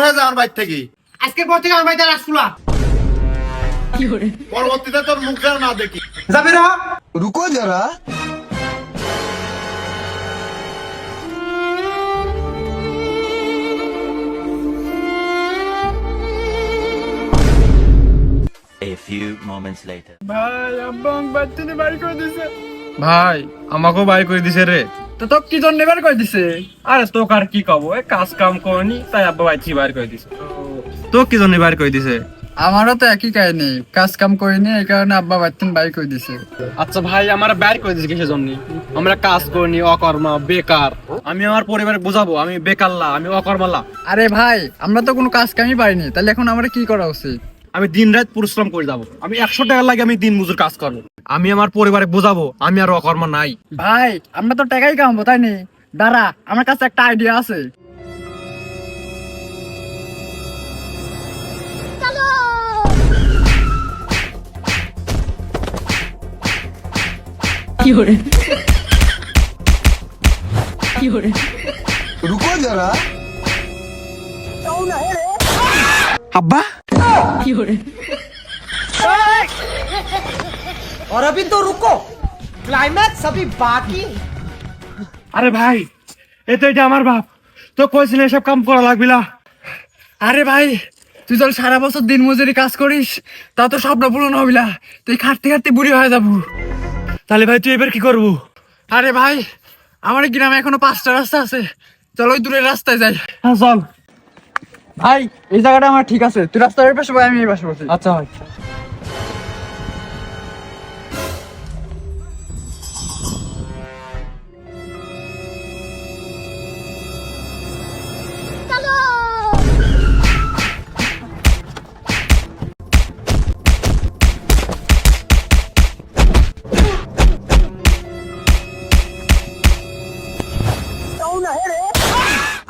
হয়ে যা আমার বাইর থেকে। আজকের পর থেকে আমার বাড়িতে আর আসবো না। পরবর্তীতে তোর মুখ যেন না দেখি। যাবি না? रुको जरा। A few moments later. ভাই আব্বা আমাকে বাড়ি থেকে বাড়ি করে দিছে। ভাই আমাকেও বাড়ি করে দিছে রে। তো তোকে কি জন্য বাড়ি করে দিছে? আরে তোকে আর কি কব, এই কাজ কাম করনি তাই আব্বা বাড়ি থেকে বাড়ি করে দিছে। তো কি জন্য বাড়ি করে দিছে? আমারও তো একই কাহিনী, কাজ কাম করিনি এই কারণে আব্বা বাড়তেন বাড়ি করে দিছে। আচ্ছা ভাই আমার বাড়ি করে দিছে কিসের জন্য? আমরা কাজ করিনি, অকর্মা, বেকার। আমি আমার পরিবারে বুঝাবো আমি বেকার না, আমি অকর্মালা। আরে ভাই আমরা তো কোনো কাজ কামই পাইনি, তাহলে এখন আমরা কি করা উচিত? আমি দিন রাত পরিশ্রম করে যাবো, আমি 100 টাকা লাগে আমি দিন মজুর কাজ করবো। আমি আমার পরিবারে বুঝাবো আমি আর অকর্মা নাই। ভাই আমরা তো টাকাই কামাবো তাই নি? দাঁড়া আমার কাছে একটা আইডিয়া আছে। रुको जरा। আব্বা और अभी तो रुको, क्लाइमैक्स अभी बाकी। আরে ভাই এ তো এটা আমার বাপ, তো কইছিল এসব কাম করা লাগবে না। আরে ভাই তুই তো সারা বছর দিন মজুরি কাজ করিস, তা তো স্বপ্ন পূরণ হবে না, তুই খাটতে খাটতে বুড়ি হয়ে যাবো। তাহলে ভাই তুই এবার কি করবো? আরে ভাই আমার গ্রামে এখনো 5টা রাস্তা আছে, চলো ওই দূরের রাস্তায় যাই। হ্যাঁ চল। ভাই এই জায়গাটা আমার ঠিক আছে, তুই রাস্তার পাশে বই, আমি এই পাশে বসি। আচ্ছা ভাই।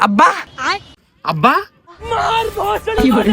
আব্বা আব্বা কি করে